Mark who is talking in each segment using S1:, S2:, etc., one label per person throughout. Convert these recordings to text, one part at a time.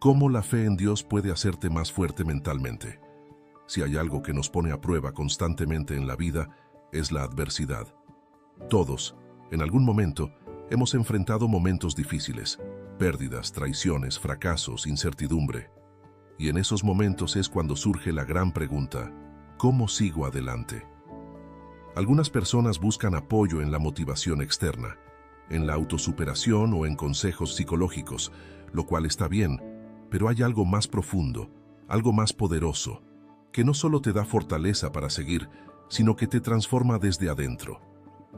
S1: ¿Cómo la fe en Dios puede hacerte más fuerte mentalmente? Si hay algo que nos pone a prueba constantemente en la vida, es la adversidad. Todos, en algún momento, hemos enfrentado momentos difíciles, pérdidas, traiciones, fracasos, incertidumbre. Y en esos momentos es cuando surge la gran pregunta: ¿cómo sigo adelante? Algunas personas buscan apoyo en la motivación externa, en la autosuperación o en consejos psicológicos, lo cual está bien, pero hay algo más profundo, algo más poderoso, que no solo te da fortaleza para seguir, sino que te transforma desde adentro: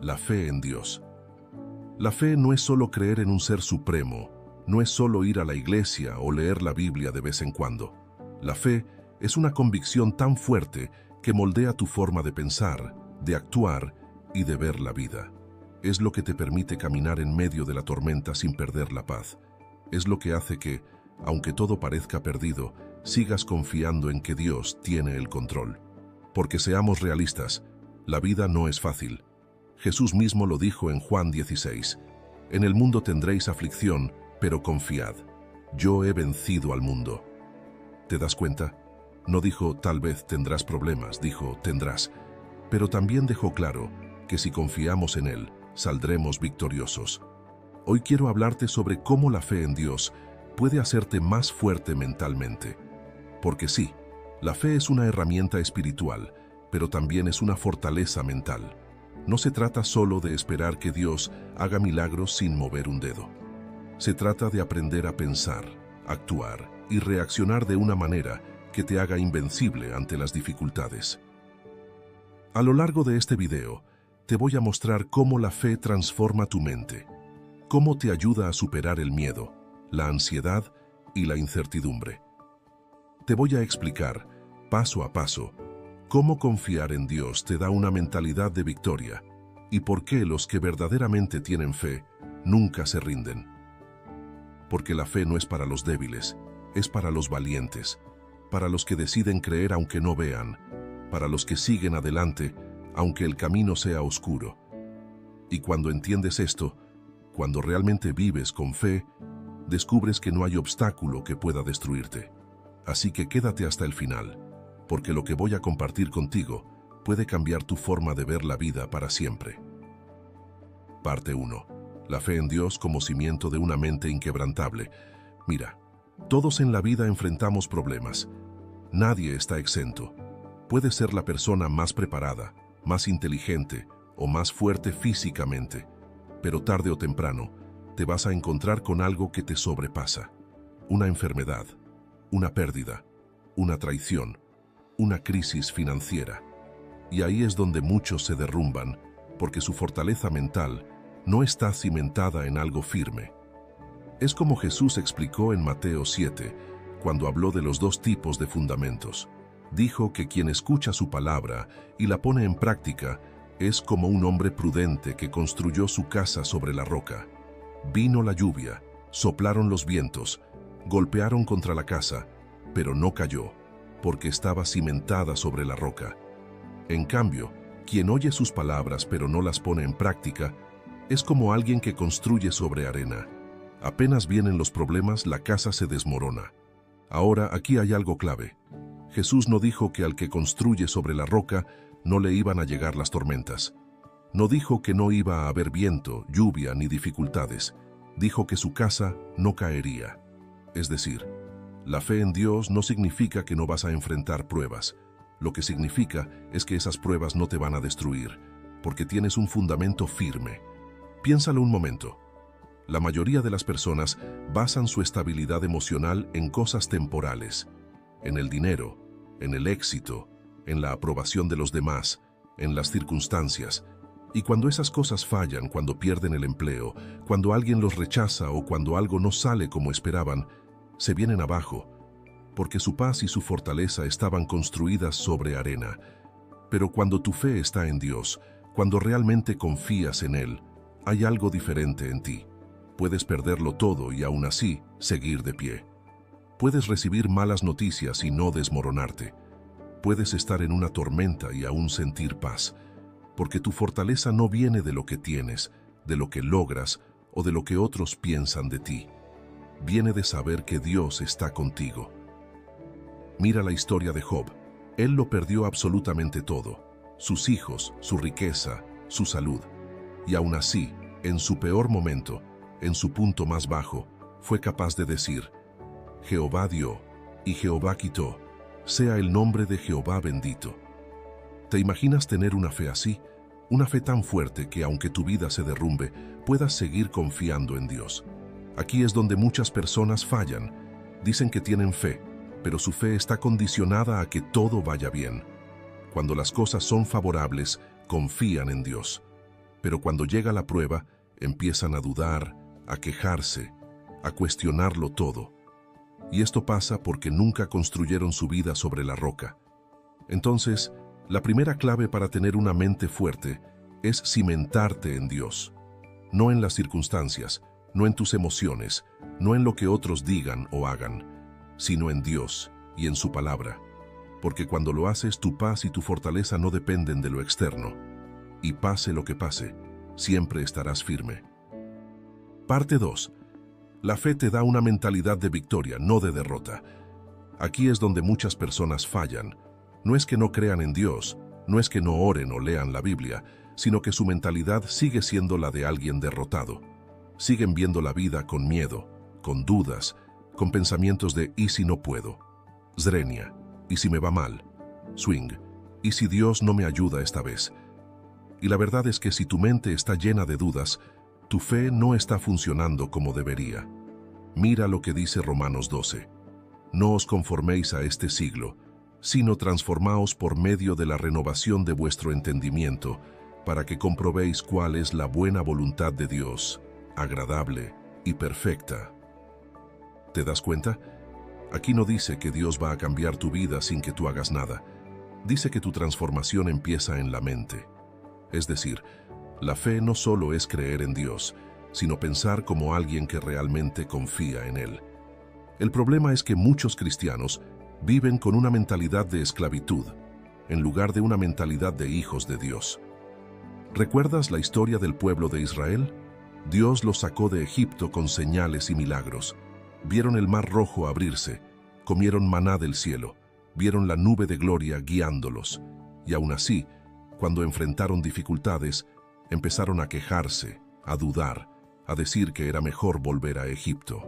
S1: la fe en Dios. La fe no es solo creer en un ser supremo, no es solo ir a la iglesia o leer la Biblia de vez en cuando. La fe es una convicción tan fuerte que moldea tu forma de pensar, de actuar y de ver la vida. Es lo que te permite caminar en medio de la tormenta sin perder la paz. Es lo que hace que, aunque todo parezca perdido, sigas confiando en que Dios tiene el control. Porque seamos realistas, la vida no es fácil. Jesús mismo lo dijo en Juan 16. En el mundo tendréis aflicción, pero confiad. Yo he vencido al mundo. ¿Te das cuenta? No dijo tal vez tendrás problemas, dijo tendrás. Pero también dejó claro que si confiamos en Él, saldremos victoriosos. Hoy quiero hablarte sobre cómo la fe en Dios puede hacerte más fuerte mentalmente. Porque sí, la fe es una herramienta espiritual, pero también es una fortaleza mental. No se trata solo de esperar que Dios haga milagros sin mover un dedo. Se trata de aprender a pensar, actuar y reaccionar de una manera que te haga invencible ante las dificultades. A lo largo de este video, te voy a mostrar cómo la fe transforma tu mente, cómo te ayuda a superar el miedo, la ansiedad y la incertidumbre. Te voy a explicar, paso a paso, cómo confiar en Dios te da una mentalidad de victoria y por qué los que verdaderamente tienen fe nunca se rinden. Porque la fe no es para los débiles, es para los valientes, para los que deciden creer aunque no vean, para los que siguen adelante aunque el camino sea oscuro. Y cuando entiendes esto, cuando realmente vives con fe, descubres que no hay obstáculo que pueda destruirte. Así que quédate hasta el final, porque lo que voy a compartir contigo puede cambiar tu forma de ver la vida para siempre. Parte 1. La fe en Dios como cimiento de una mente inquebrantable. Mira, todos en la vida enfrentamos problemas. Nadie está exento. Puedes ser la persona más preparada, más inteligente o más fuerte físicamente, pero tarde o temprano te vas a encontrar con algo que te sobrepasa. Una enfermedad, una pérdida, una traición, una crisis financiera. Y ahí es donde muchos se derrumban, porque su fortaleza mental no está cimentada en algo firme. Es como Jesús explicó en Mateo 7, cuando habló de los dos tipos de fundamentos. Dijo que quien escucha su palabra y la pone en práctica es como un hombre prudente que construyó su casa sobre la roca. Vino la lluvia, soplaron los vientos, golpearon contra la casa, pero no cayó, porque estaba cimentada sobre la roca. En cambio, quien oye sus palabras pero no las pone en práctica, es como alguien que construye sobre arena. Apenas vienen los problemas, la casa se desmorona. Ahora, aquí hay algo clave. Jesús no dijo que al que construye sobre la roca no le iban a llegar las tormentas. No dijo que no iba a haber viento, lluvia ni dificultades. Dijo que su casa no caería. Es decir, la fe en Dios no significa que no vas a enfrentar pruebas. Lo que significa es que esas pruebas no te van a destruir, porque tienes un fundamento firme. Piénsalo un momento. La mayoría de las personas basan su estabilidad emocional en cosas temporales, en el dinero, en el éxito, en la aprobación de los demás, en las circunstancias. Y cuando esas cosas fallan, cuando pierden el empleo, cuando alguien los rechaza o cuando algo no sale como esperaban, se vienen abajo, porque su paz y su fortaleza estaban construidas sobre arena. Pero cuando tu fe está en Dios, cuando realmente confías en Él, hay algo diferente en ti. Puedes perderlo todo y aún así seguir de pie. Puedes recibir malas noticias y no desmoronarte. Puedes estar en una tormenta y aún sentir paz, porque tu fortaleza no viene de lo que tienes, de lo que logras o de lo que otros piensan de ti. viene de saber que Dios está contigo. Mira la historia de Job. Él lo perdió absolutamente todo: sus hijos, su riqueza, su salud. Y aún así, en su peor momento, en su punto más bajo, fue capaz de decir: Jehová dio y Jehová quitó, sea el nombre de Jehová bendito. ¿Te imaginas tener una fe así? Una fe tan fuerte que aunque tu vida se derrumbe, puedas seguir confiando en Dios. Aquí es donde muchas personas fallan. Dicen que tienen fe, pero su fe está condicionada a que todo vaya bien. Cuando las cosas son favorables, confían en Dios. Pero cuando llega la prueba, empiezan a dudar, a quejarse, a cuestionarlo todo. Y esto pasa porque nunca construyeron su vida sobre la roca. Entonces, la primera clave para tener una mente fuerte es cimentarte en Dios. No en las circunstancias, no en tus emociones, no en lo que otros digan o hagan, sino en Dios y en su palabra. Porque cuando lo haces, tu paz y tu fortaleza no dependen de lo externo. Y pase lo que pase, siempre estarás firme. Parte 2. La fe te da una mentalidad de victoria, no de derrota. Aquí es donde muchas personas fallan. No es que no crean en Dios, no es que no oren o lean la Biblia, sino que su mentalidad sigue siendo la de alguien derrotado. Siguen viendo la vida con miedo, con dudas, con pensamientos de ¿y si no puedo? Zrenia, ¿y si me va mal? Swing, ¿y si Dios no me ayuda esta vez? Y la verdad es que si tu mente está llena de dudas, tu fe no está funcionando como debería. Mira lo que dice Romanos 12. No os conforméis a este siglo, sino transformaos por medio de la renovación de vuestro entendimiento, para que comprobéis cuál es la buena voluntad de Dios, agradable y perfecta. ¿Te das cuenta? Aquí no dice que Dios va a cambiar tu vida sin que tú hagas nada. Dice que tu transformación empieza en la mente. Es decir, la fe no solo es creer en Dios, sino pensar como alguien que realmente confía en Él. El problema es que muchos cristianos viven con una mentalidad de esclavitud, en lugar de una mentalidad de hijos de Dios. ¿Recuerdas la historia del pueblo de Israel? Dios los sacó de Egipto con señales y milagros. Vieron el mar rojo abrirse, comieron maná del cielo, vieron la nube de gloria guiándolos. Y aún así, cuando enfrentaron dificultades, empezaron a quejarse, a dudar, a decir que era mejor volver a Egipto.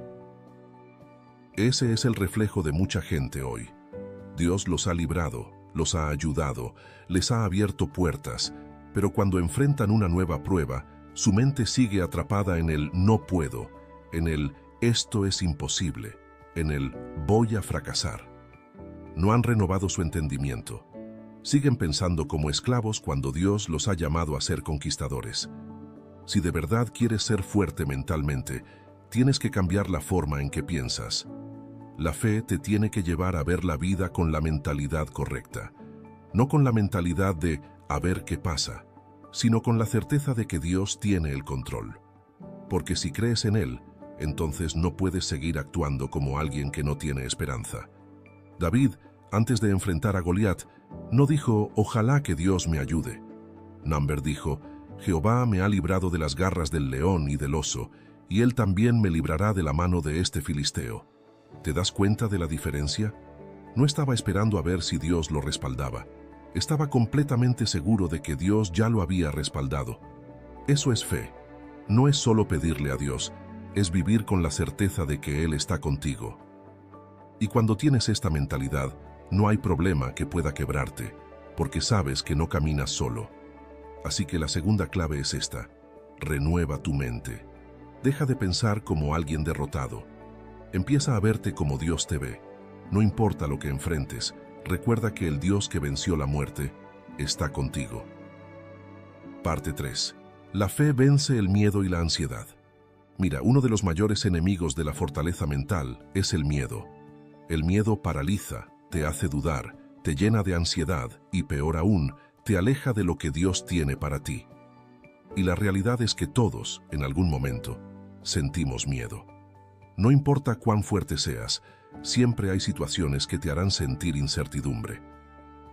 S1: Ese es el reflejo de mucha gente hoy. Dios los ha librado, los ha ayudado, les ha abierto puertas, pero cuando enfrentan una nueva prueba, su mente sigue atrapada en el no puedo, en el esto es imposible, en el voy a fracasar. No han renovado su entendimiento. Siguen pensando como esclavos cuando Dios los ha llamado a ser conquistadores. Si de verdad quieres ser fuerte mentalmente, tienes que cambiar la forma en que piensas. La fe te tiene que llevar a ver la vida con la mentalidad correcta, no con la mentalidad de a ver qué pasa, sino con la certeza de que Dios tiene el control. Porque si crees en Él, entonces no puedes seguir actuando como alguien que no tiene esperanza. David, antes de enfrentar a Goliat, no dijo, ojalá que Dios me ayude. Number dijo, Jehová me ha librado de las garras del león y del oso, y Él también me librará de la mano de este filisteo. ¿Te das cuenta de la diferencia? No estaba esperando a ver si Dios lo respaldaba. Estaba completamente seguro de que Dios ya lo había respaldado. Eso es fe. No es solo pedirle a Dios, es vivir con la certeza de que Él está contigo. Y cuando tienes esta mentalidad, no hay problema que pueda quebrarte, porque sabes que no caminas solo. Así que la segunda clave es esta: renueva tu mente. Deja de pensar como alguien derrotado. Empieza a verte como Dios te ve. No importa lo que enfrentes, recuerda que el Dios que venció la muerte está contigo. Parte 3. La fe vence el miedo y la ansiedad. Mira, uno de los mayores enemigos de la fortaleza mental es el miedo. El miedo paraliza, te hace dudar, te llena de ansiedad y, peor aún, te aleja de lo que Dios tiene para ti. Y la realidad es que todos, en algún momento, sentimos miedo. No importa cuán fuerte seas, siempre hay situaciones que te harán sentir incertidumbre.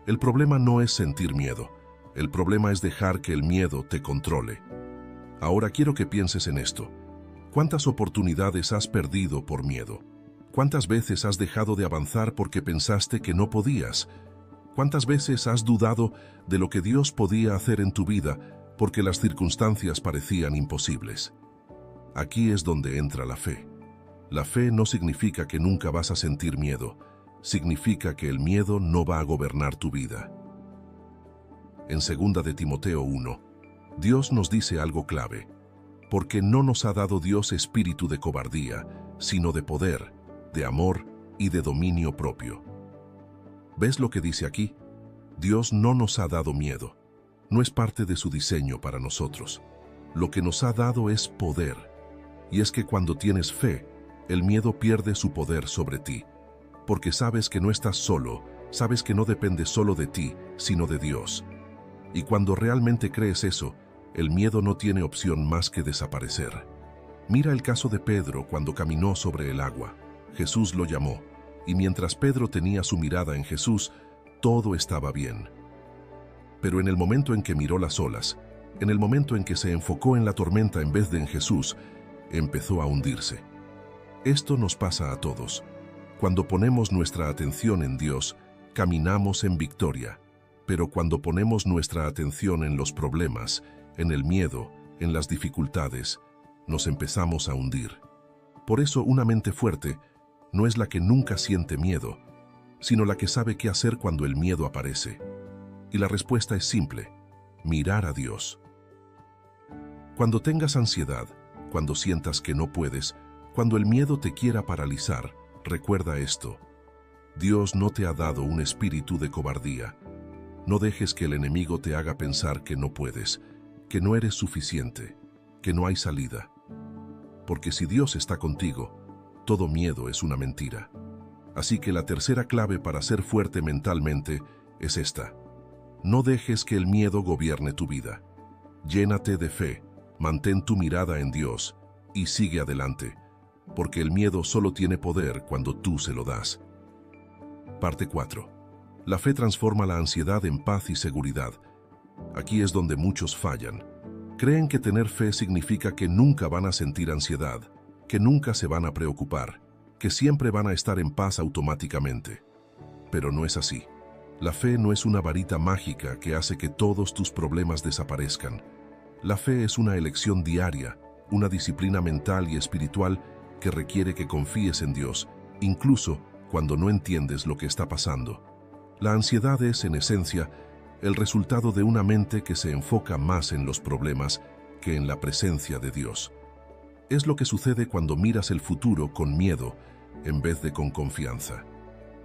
S1: El problema no es sentir miedo, el problema es dejar que el miedo te controle. Ahora quiero que pienses en esto. ¿Cuántas oportunidades has perdido por miedo? ¿Cuántas veces has dejado de avanzar porque pensaste que no podías? ¿Cuántas veces has dudado de lo que Dios podía hacer en tu vida porque las circunstancias parecían imposibles? Aquí es donde entra la fe. La fe no significa que nunca vas a sentir miedo, significa que el miedo no va a gobernar tu vida. En 2 de Timoteo 1, Dios nos dice algo clave, porque no nos ha dado Dios espíritu de cobardía, sino de poder, de amor y de dominio propio. ¿Ves lo que dice aquí? Dios no nos ha dado miedo, no es parte de su diseño para nosotros. Lo que nos ha dado es poder, y es que cuando tienes fe, el miedo pierde su poder sobre ti, porque sabes que no estás solo, sabes que no depende solo de ti, sino de Dios. Y cuando realmente crees eso, el miedo no tiene opción más que desaparecer. Mira el caso de Pedro cuando caminó sobre el agua. Jesús lo llamó, y mientras Pedro tenía su mirada en Jesús, todo estaba bien. Pero en el momento en que miró las olas, en el momento en que se enfocó en la tormenta en vez de en Jesús, empezó a hundirse. Esto nos pasa a todos. Cuando ponemos nuestra atención en Dios, caminamos en victoria. Pero cuando ponemos nuestra atención en los problemas, en el miedo, en las dificultades, nos empezamos a hundir. Por eso una mente fuerte no es la que nunca siente miedo, sino la que sabe qué hacer cuando el miedo aparece. Y la respuesta es simple: mirar a Dios. Cuando tengas ansiedad, cuando sientas que no puedes, cuando el miedo te quiera paralizar, recuerda esto: Dios no te ha dado un espíritu de cobardía. No dejes que el enemigo te haga pensar que no puedes, que no eres suficiente, que no hay salida. Porque si Dios está contigo, todo miedo es una mentira. Así que la tercera clave para ser fuerte mentalmente es esta: no dejes que el miedo gobierne tu vida. Llénate de fe, mantén tu mirada en Dios y sigue adelante, porque el miedo solo tiene poder cuando tú se lo das. Parte 4. La fe transforma la ansiedad en paz y seguridad. Aquí es donde muchos fallan. Creen que tener fe significa que nunca van a sentir ansiedad, que nunca se van a preocupar, que siempre van a estar en paz automáticamente. Pero no es así. La fe no es una varita mágica que hace que todos tus problemas desaparezcan. La fe es una elección diaria, una disciplina mental y espiritual que requiere que confíes en Dios, incluso cuando no entiendes lo que está pasando. La ansiedad es, en esencia, el resultado de una mente que se enfoca más en los problemas que en la presencia de Dios. Es lo que sucede cuando miras el futuro con miedo en vez de con confianza.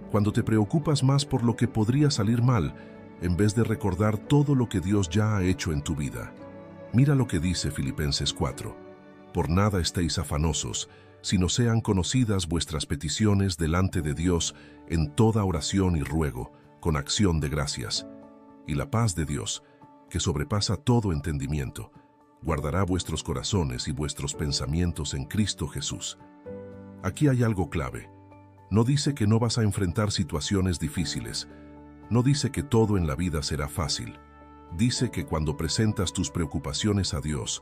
S1: Cuando te preocupas más por lo que podría salir mal en vez de recordar todo lo que Dios ya ha hecho en tu vida. Mira lo que dice Filipenses 4. Por nada estéis afanosos, sino sean conocidas vuestras peticiones delante de Dios en toda oración y ruego, con acción de gracias. Y la paz de Dios, que sobrepasa todo entendimiento, guardará vuestros corazones y vuestros pensamientos en Cristo Jesús. Aquí hay algo clave. No dice que no vas a enfrentar situaciones difíciles. No dice que todo en la vida será fácil. Dice que cuando presentas tus preocupaciones a Dios,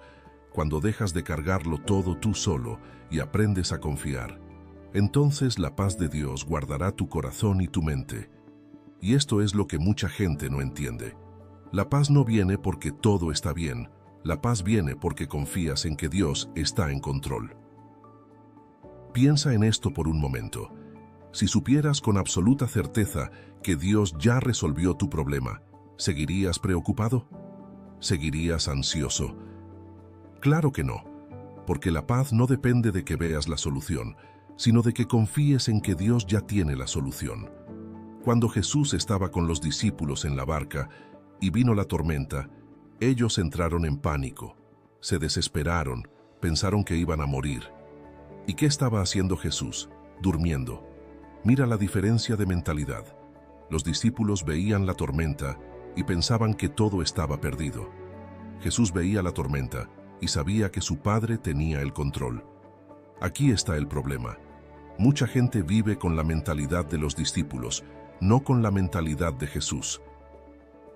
S1: cuando dejas de cargarlo todo tú solo y aprendes a confiar, entonces la paz de Dios guardará tu corazón y tu mente. Y esto es lo que mucha gente no entiende. La paz no viene porque todo está bien. La paz viene porque confías en que Dios está en control. Piensa en esto por un momento. Si supieras con absoluta certeza que Dios ya resolvió tu problema, ¿seguirías preocupado? ¿Seguirías ansioso? Claro que no, porque la paz no depende de que veas la solución, sino de que confíes en que Dios ya tiene la solución. Cuando Jesús estaba con los discípulos en la barca y vino la tormenta, ellos entraron en pánico, se desesperaron, pensaron que iban a morir. ¿Y qué estaba haciendo Jesús? Durmiendo. Mira la diferencia de mentalidad. Los discípulos veían la tormenta y pensaban que todo estaba perdido. Jesús veía la tormenta y sabía que su Padre tenía el control. Aquí está el problema. Mucha gente vive con la mentalidad de los discípulos, no con la mentalidad de Jesús.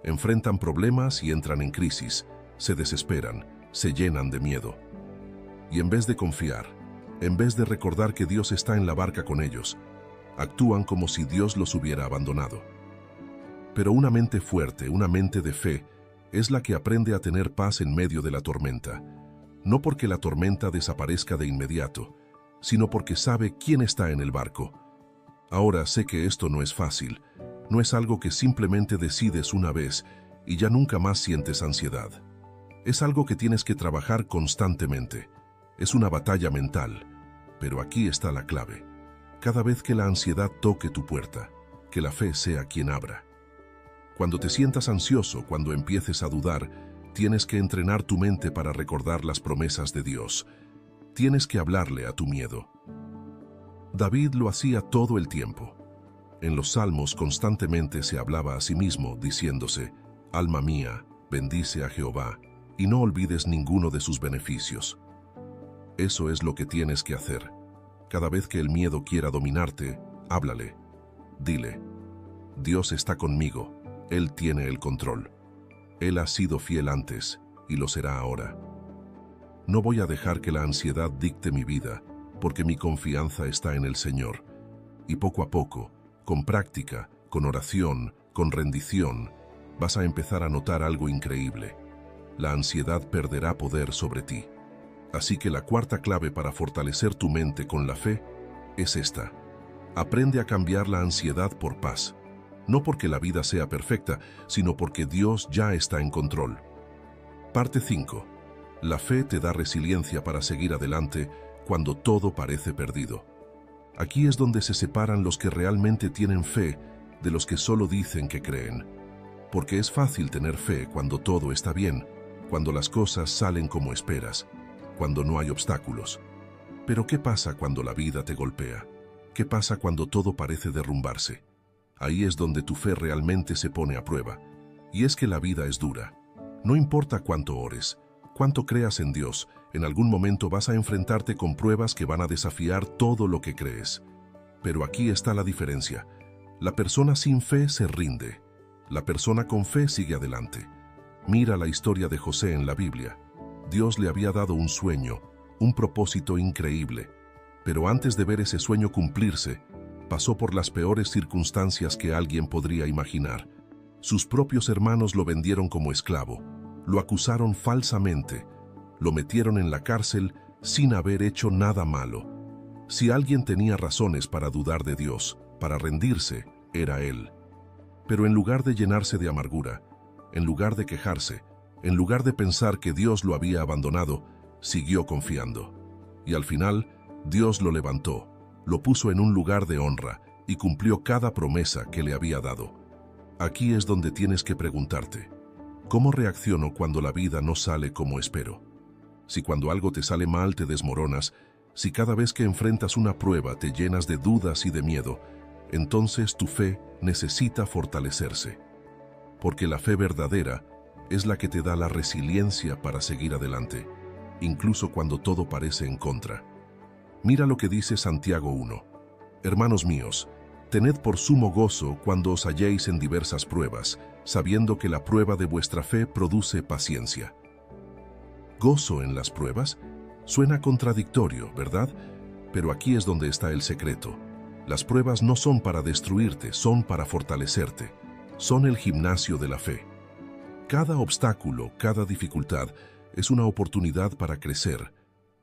S1: Enfrentan problemas y entran en crisis, se desesperan, se llenan de miedo. Y en vez de confiar, en vez de recordar que Dios está en la barca con ellos, actúan como si Dios los hubiera abandonado. Pero una mente fuerte, una mente de fe, es la que aprende a tener paz en medio de la tormenta, no porque la tormenta desaparezca de inmediato, sino porque sabe quién está en el barco. Ahora sé que esto no es fácil, no es algo que simplemente decides una vez y ya nunca más sientes ansiedad. Es algo que tienes que trabajar constantemente. Es una batalla mental, pero aquí está la clave. Cada vez que la ansiedad toque tu puerta, que la fe sea quien abra. Cuando te sientas ansioso, cuando empieces a dudar, tienes que entrenar tu mente para recordar las promesas de Dios. Tienes que hablarle a tu miedo. David lo hacía todo el tiempo. En los Salmos constantemente se hablaba a sí mismo, diciéndose: «Alma mía, bendice a Jehová, y no olvides ninguno de sus beneficios». Eso es lo que tienes que hacer. Cada vez que el miedo quiera dominarte, háblale. Dile: «Dios está conmigo, Él tiene el control. Él ha sido fiel antes y lo será ahora. No voy a dejar que la ansiedad dicte mi vida, porque mi confianza está en el Señor». Y poco a poco, con práctica, con oración, con rendición, vas a empezar a notar algo increíble. La ansiedad perderá poder sobre ti. Así que la cuarta clave para fortalecer tu mente con la fe es esta. Aprende a cambiar la ansiedad por paz. No porque la vida sea perfecta, sino porque Dios ya está en control. Parte 5. La fe te da resiliencia para seguir adelante cuando todo parece perdido. Aquí es donde se separan los que realmente tienen fe de los que solo dicen que creen. Porque es fácil tener fe cuando todo está bien, cuando las cosas salen como esperas, cuando no hay obstáculos. Pero ¿qué pasa cuando la vida te golpea? ¿Qué pasa cuando todo parece derrumbarse? Ahí es donde tu fe realmente se pone a prueba. Y es que la vida es dura. No importa cuánto ores, cuánto creas en Dios, en algún momento vas a enfrentarte con pruebas que van a desafiar todo lo que crees. Pero aquí está la diferencia. La persona sin fe se rinde. La persona con fe sigue adelante. Mira la historia de José en la Biblia. Dios le había dado un sueño, un propósito increíble. Pero antes de ver ese sueño cumplirse, pasó por las peores circunstancias que alguien podría imaginar. Sus propios hermanos lo vendieron como esclavo, lo acusaron falsamente, lo metieron en la cárcel sin haber hecho nada malo. Si alguien tenía razones para dudar de Dios, para rendirse, era él. Pero en lugar de llenarse de amargura, en lugar de quejarse, en lugar de pensar que Dios lo había abandonado, siguió confiando. Y al final, Dios lo levantó, lo puso en un lugar de honra y cumplió cada promesa que le había dado. Aquí es donde tienes que preguntarte: ¿cómo reacciono cuando la vida no sale como espero? Si cuando algo te sale mal te desmoronas, si cada vez que enfrentas una prueba te llenas de dudas y de miedo, entonces tu fe necesita fortalecerse. Porque la fe verdadera es la que te da la resiliencia para seguir adelante, incluso cuando todo parece en contra. Mira lo que dice Santiago 1. Hermanos míos, tened por sumo gozo cuando os halléis en diversas pruebas, sabiendo que la prueba de vuestra fe produce paciencia. ¿Gozo en las pruebas? Suena contradictorio, ¿verdad? Pero aquí es donde está el secreto. Las pruebas no son para destruirte, son para fortalecerte. Son el gimnasio de la fe. Cada obstáculo, cada dificultad, es una oportunidad para crecer,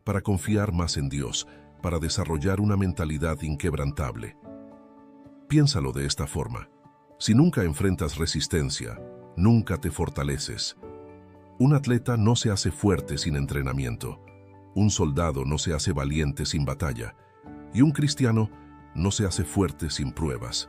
S1: para confiar más en Dios, para desarrollar una mentalidad inquebrantable. Piénsalo de esta forma. Si nunca enfrentas resistencia, nunca te fortaleces. Un atleta no se hace fuerte sin entrenamiento. Un soldado no se hace valiente sin batalla. Y un cristiano no se hace fuerte sin pruebas.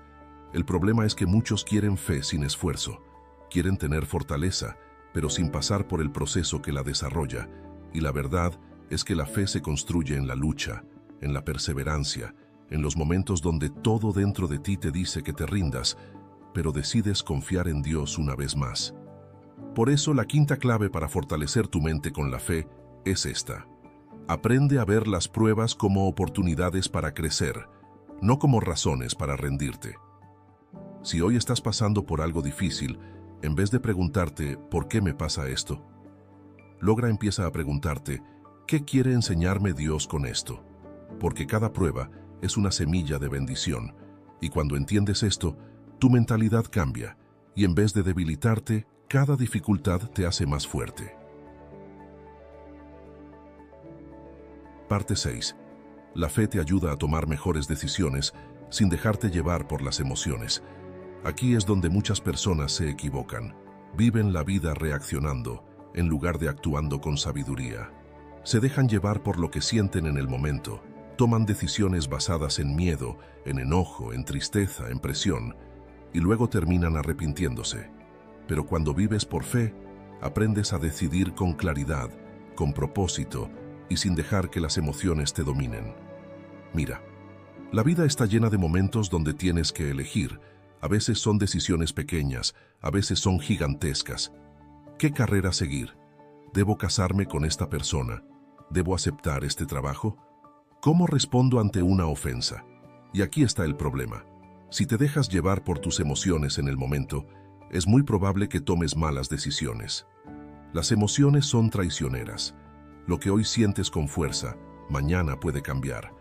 S1: El problema es que muchos quieren fe sin esfuerzo. Quieren tener fortaleza, pero sin pasar por el proceso que la desarrolla. Y la verdad es que la fe se construye en la lucha, en la perseverancia, en los momentos donde todo dentro de ti te dice que te rindas, pero decides confiar en Dios una vez más. Por eso la quinta clave para fortalecer tu mente con la fe es esta. Aprende a ver las pruebas como oportunidades para crecer, no como razones para rendirte. Si hoy estás pasando por algo difícil, en vez de preguntarte ¿por qué me pasa esto?, empieza a preguntarte ¿Qué quiere enseñarme Dios con esto? Porque cada prueba es una semilla de bendición, y cuando entiendes esto, tu mentalidad cambia, y en vez de debilitarte, cada dificultad te hace más fuerte. Parte 6. La fe te ayuda a tomar mejores decisiones sin dejarte llevar por las emociones. Aquí es donde muchas personas se equivocan. Viven la vida reaccionando, en lugar de actuando con sabiduría. Se dejan llevar por lo que sienten en el momento. Toman decisiones basadas en miedo, en enojo, en tristeza, en presión, y luego terminan arrepintiéndose. Pero cuando vives por fe, aprendes a decidir con claridad, con propósito y sin dejar que las emociones te dominen. Mira, la vida está llena de momentos donde tienes que elegir. A veces son decisiones pequeñas, a veces son gigantescas. ¿Qué carrera seguir? ¿Debo casarme con esta persona? ¿Debo aceptar este trabajo? ¿Cómo respondo ante una ofensa? Y aquí está el problema. Si te dejas llevar por tus emociones en el momento, es muy probable que tomes malas decisiones. Las emociones son traicioneras. Lo que hoy sientes con fuerza, mañana puede cambiar.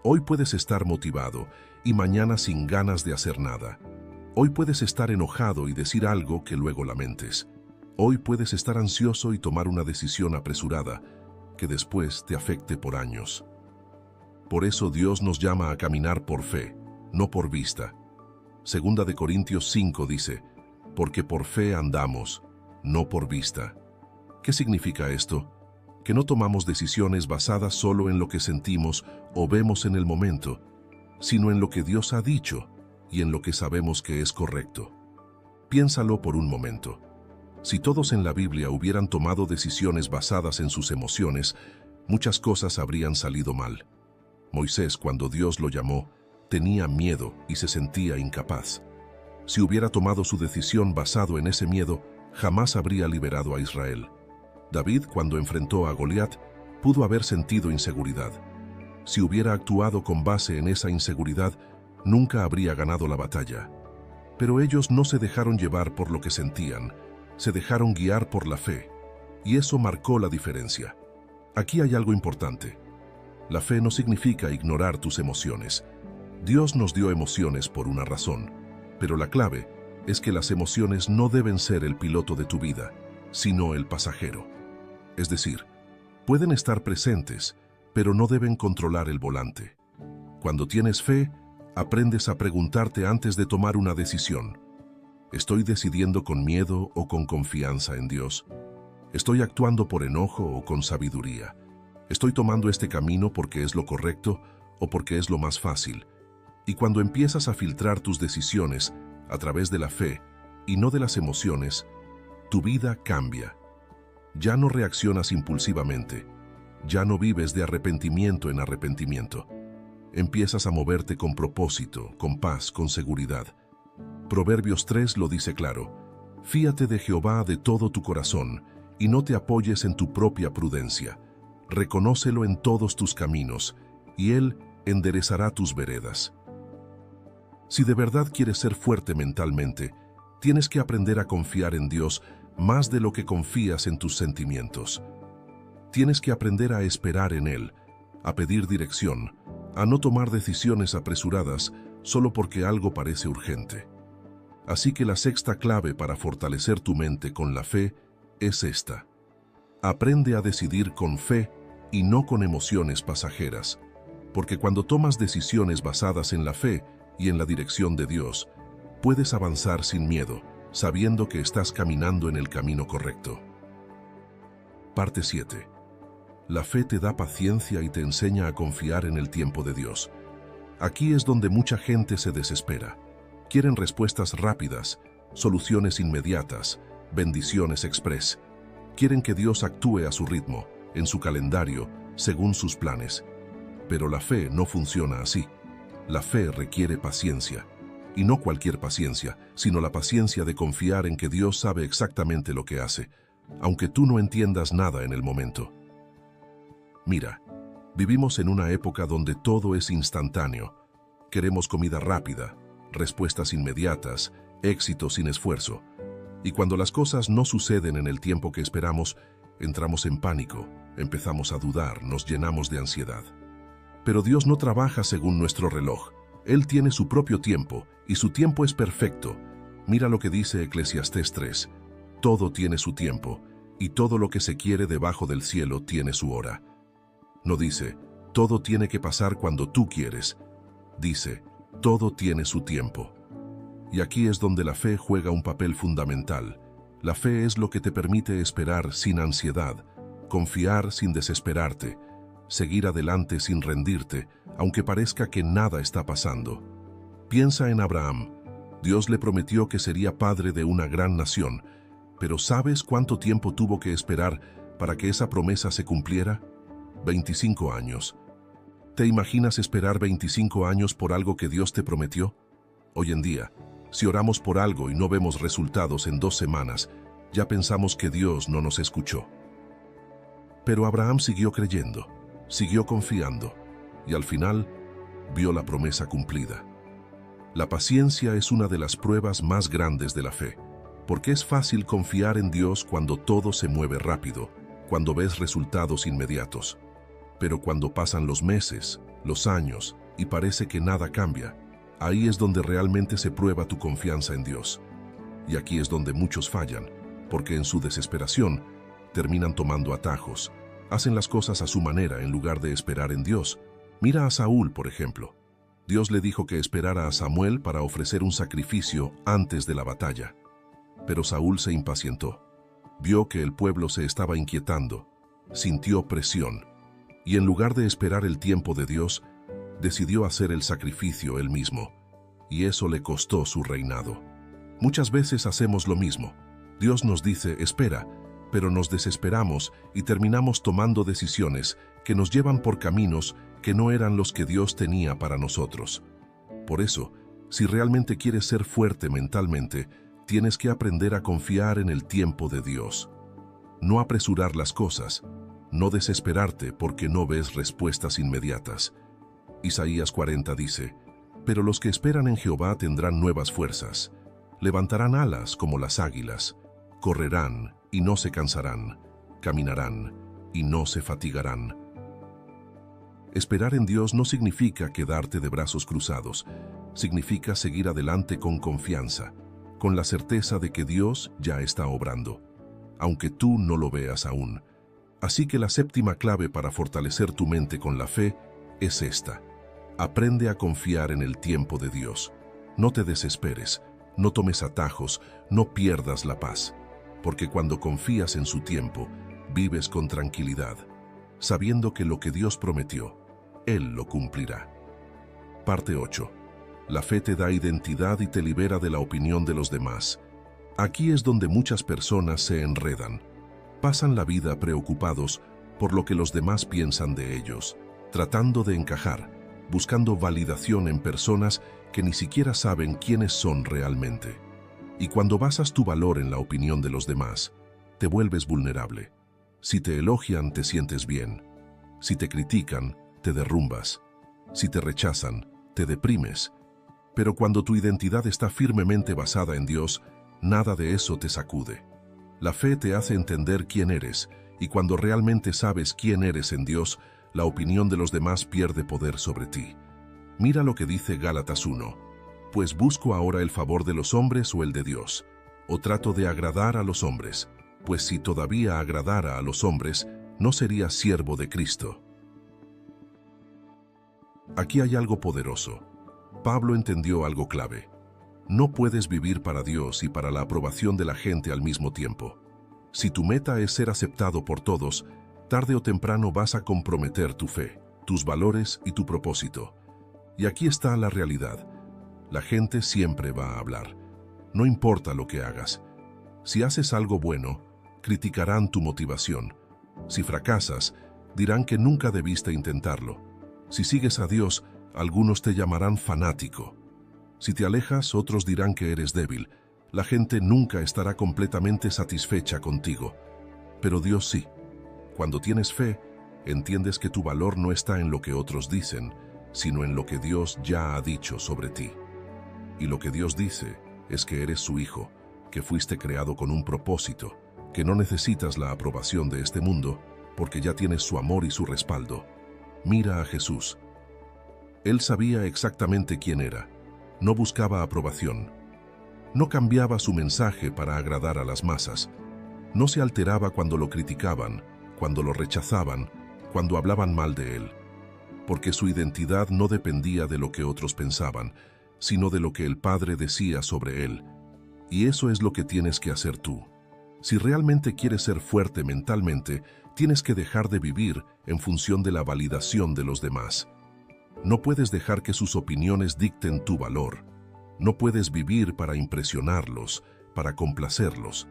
S1: Hoy puedes estar motivado y mañana sin ganas de hacer nada. Hoy puedes estar enojado y decir algo que luego lamentes. Hoy puedes estar ansioso y tomar una decisión apresurada que después te afecte por años. Por eso Dios nos llama a caminar por fe, no por vista. Segunda de Corintios 5 dice, porque por fe andamos, no por vista. ¿Qué significa esto? Que no tomamos decisiones basadas solo en lo que sentimos o vemos en el momento, sino en lo que Dios ha dicho y en lo que sabemos que es correcto. Piénsalo por un momento. Si todos en la Biblia hubieran tomado decisiones basadas en sus emociones, muchas cosas habrían salido mal. Moisés, cuando Dios lo llamó, tenía miedo y se sentía incapaz. Si hubiera tomado su decisión basado en ese miedo, jamás habría liberado a Israel. David, cuando enfrentó a Goliat, pudo haber sentido inseguridad. Si hubiera actuado con base en esa inseguridad, nunca habría ganado la batalla. Pero ellos no se dejaron llevar por lo que sentían, se dejaron guiar por la fe, y eso marcó la diferencia. Aquí hay algo importante. La fe no significa ignorar tus emociones. Dios nos dio emociones por una razón, pero la clave es que las emociones no deben ser el piloto de tu vida, sino el pasajero. Es decir, pueden estar presentes, pero no deben controlar el volante. Cuando tienes fe, aprendes a preguntarte antes de tomar una decisión. ¿Estoy decidiendo con miedo o con confianza en Dios? ¿Estoy actuando por enojo o con sabiduría? ¿Estoy tomando este camino porque es lo correcto o porque es lo más fácil? Y cuando empiezas a filtrar tus decisiones a través de la fe y no de las emociones, tu vida cambia. Ya no reaccionas impulsivamente, ya no vives de arrepentimiento en arrepentimiento. Empiezas a moverte con propósito, con paz, con seguridad. Proverbios 3 lo dice claro: fíate de Jehová de todo tu corazón y no te apoyes en tu propia prudencia. Reconócelo en todos tus caminos y Él enderezará tus veredas. Si de verdad quieres ser fuerte mentalmente, tienes que aprender a confiar en Dios más de lo que confías en tus sentimientos. Tienes que aprender a esperar en Él, a pedir dirección, a no tomar decisiones apresuradas solo porque algo parece urgente. Así que la sexta clave para fortalecer tu mente con la fe es esta. Aprende a decidir con fe y no con emociones pasajeras, porque cuando tomas decisiones basadas en la fe y en la dirección de Dios, puedes avanzar sin miedo, sabiendo que estás caminando en el camino correcto. Parte 7. La fe te da paciencia y te enseña a confiar en el tiempo de Dios. Aquí es donde mucha gente se desespera. Quieren respuestas rápidas, soluciones inmediatas, bendiciones express. Quieren que Dios actúe a su ritmo, en su calendario, según sus planes. Pero la fe no funciona así. La fe requiere paciencia. Y no cualquier paciencia, sino la paciencia de confiar en que Dios sabe exactamente lo que hace, aunque tú no entiendas nada en el momento. Mira, vivimos en una época donde todo es instantáneo. Queremos comida rápida, respuestas inmediatas, éxito sin esfuerzo. Y cuando las cosas no suceden en el tiempo que esperamos, Entramos en pánico, empezamos a dudar, nos llenamos de ansiedad. Pero Dios no trabaja según nuestro reloj. Él tiene su propio tiempo, y su tiempo es perfecto. Mira lo que dice Eclesiastés 3. Todo tiene su tiempo, y todo lo que se quiere debajo del cielo tiene su hora. No dice, todo tiene que pasar cuando tú quieres. Dice, todo tiene su tiempo. Y aquí es donde la fe juega un papel fundamental. La fe es lo que te permite esperar sin ansiedad, confiar sin desesperarte, seguir adelante sin rendirte, aunque parezca que nada está pasando. Piensa en Abraham. Dios le prometió que sería padre de una gran nación, pero ¿sabes cuánto tiempo tuvo que esperar para que esa promesa se cumpliera? 25 años. ¿Te imaginas esperar 25 años por algo que Dios te prometió? Hoy en día, si oramos por algo y no vemos resultados en 2 semanas, ya pensamos que Dios no nos escuchó. Pero Abraham siguió creyendo, siguió confiando, y al final vio la promesa cumplida. La paciencia es una de las pruebas más grandes de la fe, porque es fácil confiar en Dios cuando todo se mueve rápido, cuando ves resultados inmediatos. Pero cuando pasan los meses, los años, y parece que nada cambia, ahí es donde realmente se prueba tu confianza en Dios. Y aquí es donde muchos fallan, porque en su desesperación terminan tomando atajos, hacen las cosas a su manera en lugar de esperar en Dios. Mira a Saúl, por ejemplo. Dios le dijo que esperara a Samuel para ofrecer un sacrificio antes de la batalla. Pero Saúl se impacientó. Vio que el pueblo se estaba inquietando, sintió presión, y en lugar de esperar el tiempo de Dios, decidió hacer el sacrificio él mismo, y eso le costó su reinado. Muchas veces hacemos lo mismo. Dios nos dice, espera, pero nos desesperamos y terminamos tomando decisiones que nos llevan por caminos que no eran los que Dios tenía para nosotros. Por eso, si realmente quieres ser fuerte mentalmente, tienes que aprender a confiar en el tiempo de Dios. No apresurar las cosas, no desesperarte porque no ves respuestas inmediatas. Isaías 40 dice, pero los que esperan en Jehová tendrán nuevas fuerzas, levantarán alas como las águilas, correrán y no se cansarán, caminarán y no se fatigarán. Esperar en Dios no significa quedarte de brazos cruzados, significa seguir adelante con confianza, con la certeza de que Dios ya está obrando, aunque tú no lo veas aún. Así que la séptima clave para fortalecer tu mente con la fe es esta. Aprende a confiar en el tiempo de Dios. No te desesperes, no tomes atajos, no pierdas la paz, porque cuando confías en su tiempo, vives con tranquilidad, sabiendo que lo que Dios prometió, Él lo cumplirá. Parte 8. La fe te da identidad y te libera de la opinión de los demás. Aquí es donde muchas personas se enredan. Pasan la vida preocupados por lo que los demás piensan de ellos, tratando de encajar, buscando validación en personas que ni siquiera saben quiénes son realmente. Y cuando basas tu valor en la opinión de los demás, te vuelves vulnerable. Si te elogian, te sientes bien. Si te critican, te derrumbas. Si te rechazan, te deprimes. Pero cuando tu identidad está firmemente basada en Dios, nada de eso te sacude. La fe te hace entender quién eres, y cuando realmente sabes quién eres en Dios, la opinión de los demás pierde poder sobre ti. Mira lo que dice Gálatas 1. Pues busco ahora el favor de los hombres o el de Dios, o trato de agradar a los hombres, pues si todavía agradara a los hombres, no sería siervo de Cristo. Aquí hay algo poderoso. Pablo entendió algo clave. No puedes vivir para Dios y para la aprobación de la gente al mismo tiempo. Si tu meta es ser aceptado por todos, tarde o temprano vas a comprometer tu fe, tus valores y tu propósito. Y aquí está la realidad. La gente siempre va a hablar. No importa lo que hagas. Si haces algo bueno, criticarán tu motivación. Si fracasas, dirán que nunca debiste intentarlo. Si sigues a Dios, algunos te llamarán fanático. Si te alejas, otros dirán que eres débil. La gente nunca estará completamente satisfecha contigo. Pero Dios sí. Cuando tienes fe, entiendes que tu valor no está en lo que otros dicen, sino en lo que Dios ya ha dicho sobre ti. Y lo que Dios dice es que eres su hijo, que fuiste creado con un propósito, que no necesitas la aprobación de este mundo, porque ya tienes su amor y su respaldo. Mira a Jesús. Él sabía exactamente quién era. No buscaba aprobación. No cambiaba su mensaje para agradar a las masas. No se alteraba cuando lo criticaban, cuando lo rechazaban, cuando hablaban mal de él. Porque su identidad no dependía de lo que otros pensaban, sino de lo que el Padre decía sobre él. Y eso es lo que tienes que hacer tú. Si realmente quieres ser fuerte mentalmente, tienes que dejar de vivir en función de la validación de los demás. No puedes dejar que sus opiniones dicten tu valor. No puedes vivir para impresionarlos, para complacerlos,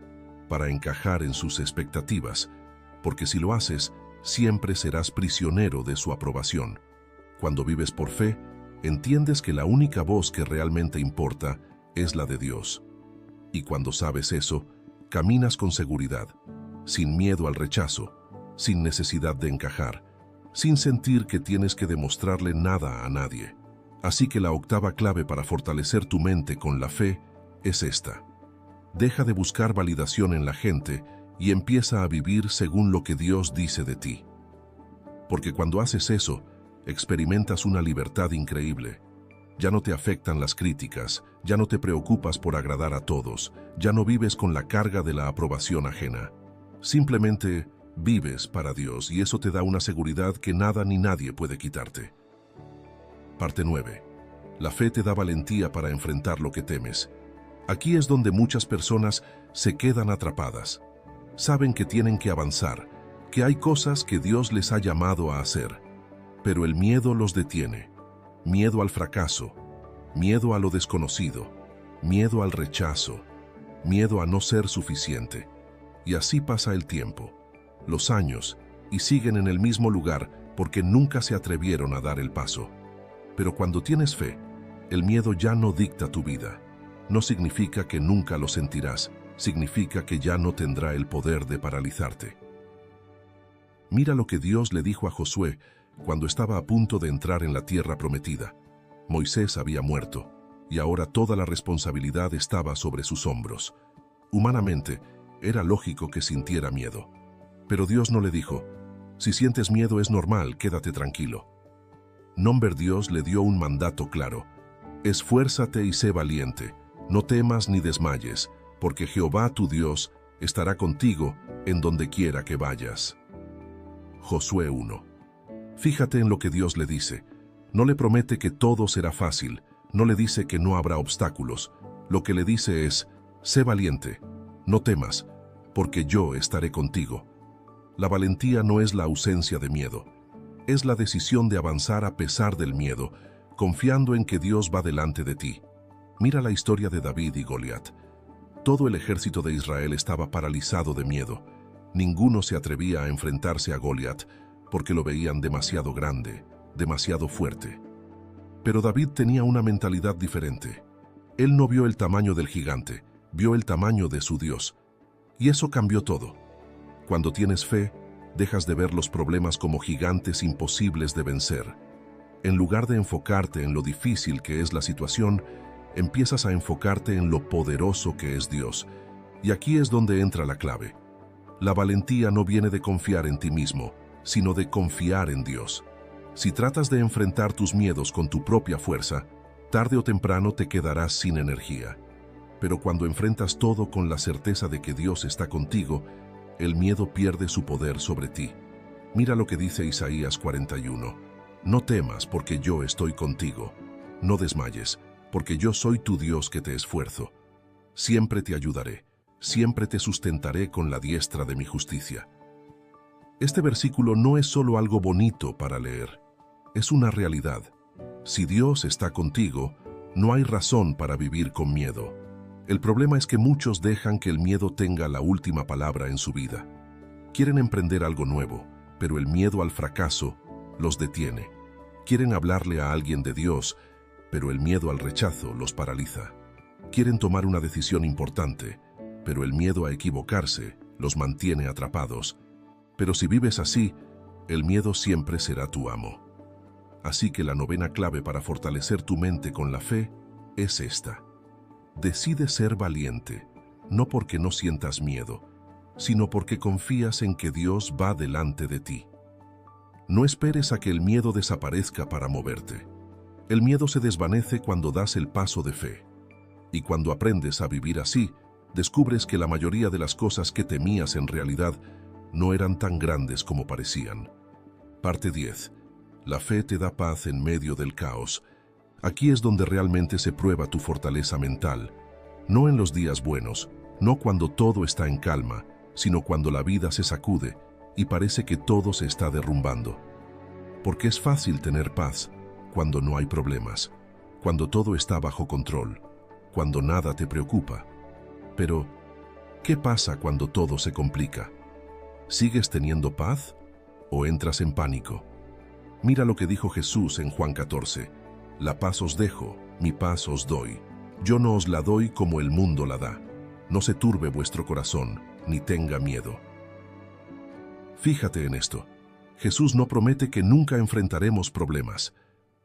S1: para encajar en sus expectativas, porque si lo haces, siempre serás prisionero de su aprobación. Cuando vives por fe, entiendes que la única voz que realmente importa es la de Dios. Y cuando sabes eso, caminas con seguridad, sin miedo al rechazo, sin necesidad de encajar, sin sentir que tienes que demostrarle nada a nadie. Así que la octava clave para fortalecer tu mente con la fe es esta. Deja de buscar validación en la gente y empieza a vivir según lo que Dios dice de ti. Porque cuando haces eso, experimentas una libertad increíble. Ya no te afectan las críticas, ya no te preocupas por agradar a todos, ya no vives con la carga de la aprobación ajena. Simplemente vives para Dios y eso te da una seguridad que nada ni nadie puede quitarte. Parte 9. La fe te da valentía para enfrentar lo que temes. Aquí es donde muchas personas se quedan atrapadas. Saben que tienen que avanzar, que hay cosas que Dios les ha llamado a hacer, pero el miedo los detiene. Miedo al fracaso, miedo a lo desconocido, miedo al rechazo, miedo a no ser suficiente. Y así pasa el tiempo, los años, y siguen en el mismo lugar porque nunca se atrevieron a dar el paso. Pero cuando tienes fe, el miedo ya no dicta tu vida. No significa que nunca lo sentirás, significa que ya no tendrá el poder de paralizarte. Mira lo que Dios le dijo a Josué cuando estaba a punto de entrar en la tierra prometida. Moisés había muerto, y ahora toda la responsabilidad estaba sobre sus hombros. Humanamente, era lógico que sintiera miedo. Pero Dios no le dijo, si sientes miedo es normal, quédate tranquilo. Dios le dio un mandato claro, esfuérzate y sé valiente, no temas ni desmayes, porque Jehová tu Dios estará contigo en donde quiera que vayas. Josué 1. Fíjate en lo que Dios le dice. No le promete que todo será fácil, no le dice que no habrá obstáculos. Lo que le dice es, sé valiente, no temas, porque yo estaré contigo. La valentía no es la ausencia de miedo, es la decisión de avanzar a pesar del miedo, confiando en que Dios va delante de ti. Mira la historia de David y Goliat. Todo el ejército de Israel estaba paralizado de miedo. Ninguno se atrevía a enfrentarse a Goliat, porque lo veían demasiado grande, demasiado fuerte. Pero David tenía una mentalidad diferente. Él no vio el tamaño del gigante, vio el tamaño de su Dios. Y eso cambió todo. Cuando tienes fe, dejas de ver los problemas como gigantes imposibles de vencer. En lugar de enfocarte en lo difícil que es la situación, empiezas a enfocarte en lo poderoso que es Dios. Y aquí es donde entra la clave. La valentía no viene de confiar en ti mismo, sino de confiar en Dios. Si tratas de enfrentar tus miedos con tu propia fuerza, tarde o temprano te quedarás sin energía. Pero cuando enfrentas todo con la certeza de que Dios está contigo, el miedo pierde su poder sobre ti. Mira lo que dice Isaías 41. No temas, porque yo estoy contigo. No desmayes, porque yo soy tu Dios que te esfuerzo. Siempre te ayudaré, siempre te sustentaré con la diestra de mi justicia. Este versículo no es solo algo bonito para leer, es una realidad. Si Dios está contigo, no hay razón para vivir con miedo. El problema es que muchos dejan que el miedo tenga la última palabra en su vida. Quieren emprender algo nuevo, pero el miedo al fracaso los detiene. Quieren hablarle a alguien de Dios, pero el miedo al rechazo los paraliza. Quieren tomar una decisión importante, pero el miedo a equivocarse los mantiene atrapados. Pero si vives así, el miedo siempre será tu amo. Así que la novena clave para fortalecer tu mente con la fe es esta. Decide ser valiente, no porque no sientas miedo, sino porque confías en que Dios va delante de ti. No esperes a que el miedo desaparezca para moverte. El miedo se desvanece cuando das el paso de fe. Y cuando aprendes a vivir así, descubres que la mayoría de las cosas que temías en realidad no eran tan grandes como parecían. Parte 10. La fe te da paz en medio del caos. Aquí es donde realmente se prueba tu fortaleza mental. No en los días buenos, no cuando todo está en calma, sino cuando la vida se sacude y parece que todo se está derrumbando. Porque es fácil tener paz cuando no hay problemas, cuando todo está bajo control, cuando nada te preocupa. Pero, ¿qué pasa cuando todo se complica? ¿Sigues teniendo paz o entras en pánico? Mira lo que dijo Jesús en Juan 14. La paz os dejo, mi paz os doy. Yo no os la doy como el mundo la da. No se turbe vuestro corazón, ni tenga miedo. Fíjate en esto. Jesús no promete que nunca enfrentaremos problemas.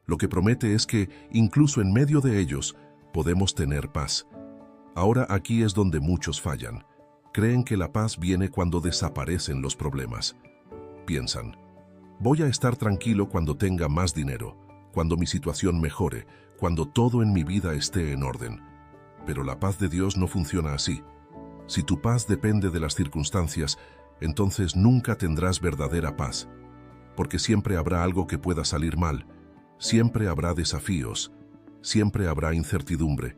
S1: Lo que promete es que, incluso en medio de ellos, podemos tener paz. Ahora aquí es donde muchos fallan. Creen que la paz viene cuando desaparecen los problemas. Piensan, voy a estar tranquilo cuando tenga más dinero, cuando mi situación mejore, cuando todo en mi vida esté en orden. Pero la paz de Dios no funciona así. Si tu paz depende de las circunstancias, entonces nunca tendrás verdadera paz, porque siempre habrá algo que pueda salir mal, siempre habrá desafíos, siempre habrá incertidumbre.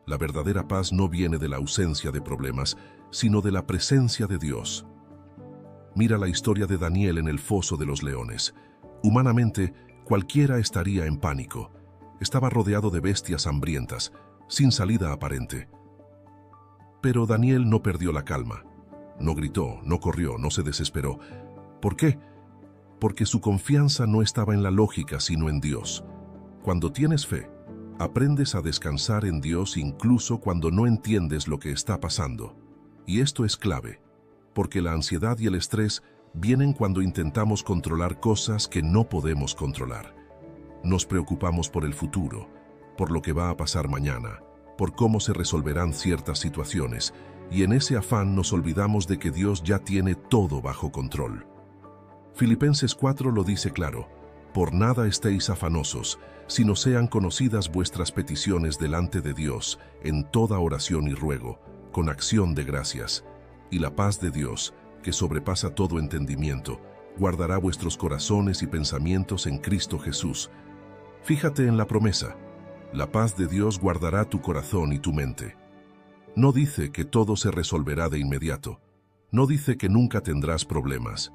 S1: La verdadera paz no viene de la ausencia de problemas, sino de la presencia de Dios. Mira la historia de Daniel en el foso de los leones. Humanamente, cualquiera estaría en pánico. Estaba rodeado de bestias hambrientas, sin salida aparente. Pero Daniel no perdió la calma. No gritó, no corrió, no se desesperó. ¿Por qué? Porque su confianza no estaba en la lógica, sino en Dios. Cuando tienes fe, aprendes a descansar en Dios incluso cuando no entiendes lo que está pasando. Y esto es clave, porque la ansiedad y el estrés vienen cuando intentamos controlar cosas que no podemos controlar. Nos preocupamos por el futuro, por lo que va a pasar mañana, por cómo se resolverán ciertas situaciones, y en ese afán nos olvidamos de que Dios ya tiene todo bajo control. Filipenses 4 lo dice claro: por nada estéis afanosos, sino sean conocidas vuestras peticiones delante de Dios, en toda oración y ruego, con acción de gracias. Y la paz de Dios, que sobrepasa todo entendimiento, guardará vuestros corazones y pensamientos en Cristo Jesús. Fíjate en la promesa: la paz de Dios guardará tu corazón y tu mente. No dice que todo se resolverá de inmediato. No dice que nunca tendrás problemas.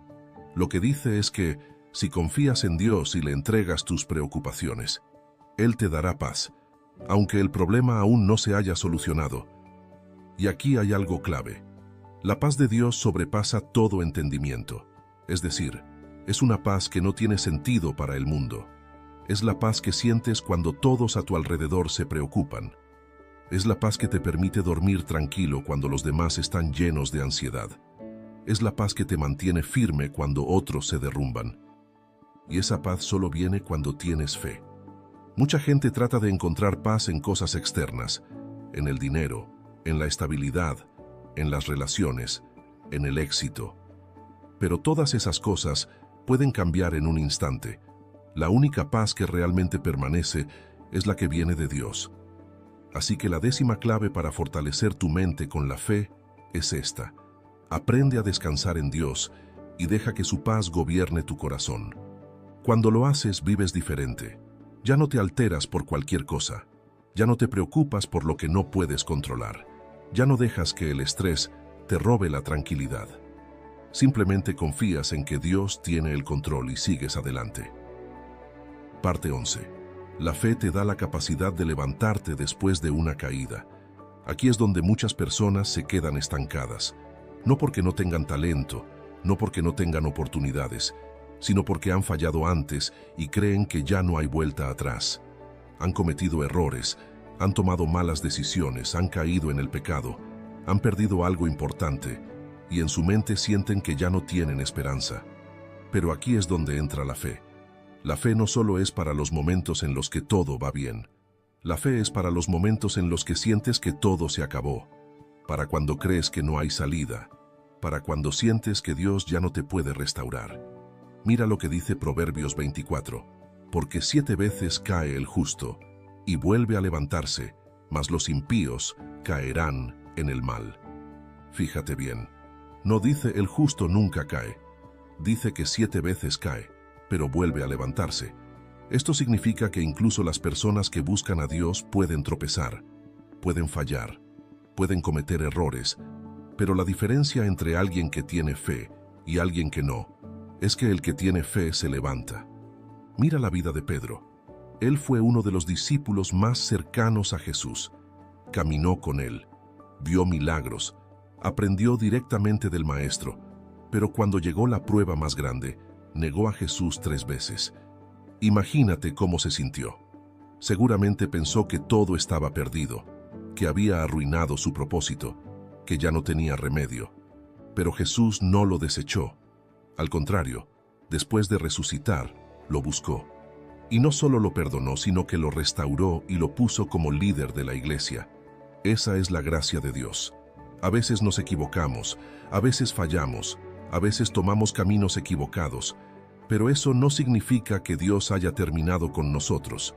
S1: Lo que dice es que, si confías en Dios y le entregas tus preocupaciones, Él te dará paz, aunque el problema aún no se haya solucionado. Y aquí hay algo clave. La paz de Dios sobrepasa todo entendimiento. Es decir, es una paz que no tiene sentido para el mundo. Es la paz que sientes cuando todos a tu alrededor se preocupan. Es la paz que te permite dormir tranquilo cuando los demás están llenos de ansiedad. Es la paz que te mantiene firme cuando otros se derrumban. Y esa paz solo viene cuando tienes fe. Mucha gente trata de encontrar paz en cosas externas, en el dinero, en la estabilidad, en las relaciones, en el éxito. Pero todas esas cosas pueden cambiar en un instante. La única paz que realmente permanece es la que viene de Dios. Así que la 10ª clave para fortalecer tu mente con la fe es esta: aprende a descansar en Dios y deja que su paz gobierne tu corazón. Cuando lo haces, vives diferente. Ya no te alteras por cualquier cosa. Ya no te preocupas por lo que no puedes controlar. Ya no dejas que el estrés te robe la tranquilidad. Simplemente confías en que Dios tiene el control y sigues adelante. Parte 11. La fe te da la capacidad de levantarte después de una caída. Aquí es donde muchas personas se quedan estancadas. No porque no tengan talento, no porque no tengan oportunidades, sino porque han fallado antes y creen que ya no hay vuelta atrás. Han cometido errores, han tomado malas decisiones, han caído en el pecado, han perdido algo importante y en su mente sienten que ya no tienen esperanza. Pero aquí es donde entra la fe. La fe no solo es para los momentos en los que todo va bien. La fe es para los momentos en los que sientes que todo se acabó, para cuando crees que no hay salida, para cuando sientes que Dios ya no te puede restaurar. Mira lo que dice Proverbios 24, porque 7 veces cae el justo y vuelve a levantarse, mas los impíos caerán en el mal. Fíjate bien, no dice el justo nunca cae, dice que 7 veces cae, pero vuelve a levantarse. Esto significa que incluso las personas que buscan a Dios pueden tropezar, pueden fallar, pueden cometer errores, pero la diferencia entre alguien que tiene fe y alguien que no, es que el que tiene fe se levanta. Mira la vida de Pedro. Él fue uno de los discípulos más cercanos a Jesús. Caminó con él, vio milagros, aprendió directamente del Maestro, pero cuando llegó la prueba más grande, negó a Jesús 3 veces. Imagínate cómo se sintió. Seguramente pensó que todo estaba perdido, que había arruinado su propósito, que ya no tenía remedio. Pero Jesús no lo desechó. Al contrario, después de resucitar, lo buscó. Y no solo lo perdonó, sino que lo restauró y lo puso como líder de la iglesia. Esa es la gracia de Dios. A veces nos equivocamos, a veces fallamos, a veces tomamos caminos equivocados, pero eso no significa que Dios haya terminado con nosotros.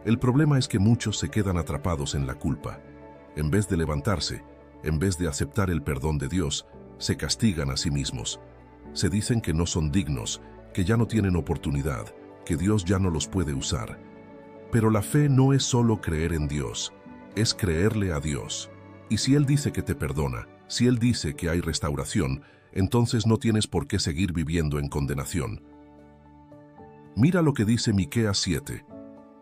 S1: El problema es que muchos se quedan atrapados en la culpa. En vez de levantarse, en vez de aceptar el perdón de Dios, se castigan a sí mismos. Se dicen que no son dignos, que ya no tienen oportunidad, que Dios ya no los puede usar. Pero la fe no es solo creer en Dios, es creerle a Dios. Y si Él dice que te perdona, si Él dice que hay restauración, entonces no tienes por qué seguir viviendo en condenación. Mira lo que dice Miqueas 7.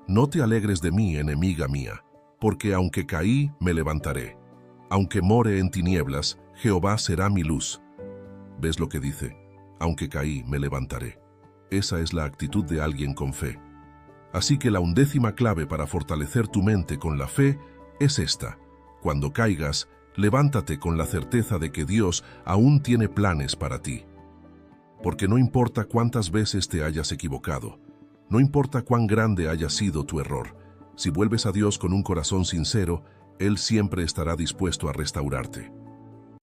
S1: No te alegres de mí, enemiga mía, porque aunque caí, me levantaré. Aunque more en tinieblas, Jehová será mi luz. ¿Ves lo que dice? Aunque caí, me levantaré. Esa es la actitud de alguien con fe. Así que la 11ª clave para fortalecer tu mente con la fe es esta. Cuando caigas, levántate con la certeza de que Dios aún tiene planes para ti. Porque no importa cuántas veces te hayas equivocado, no importa cuán grande haya sido tu error, si vuelves a Dios con un corazón sincero, Él siempre estará dispuesto a restaurarte.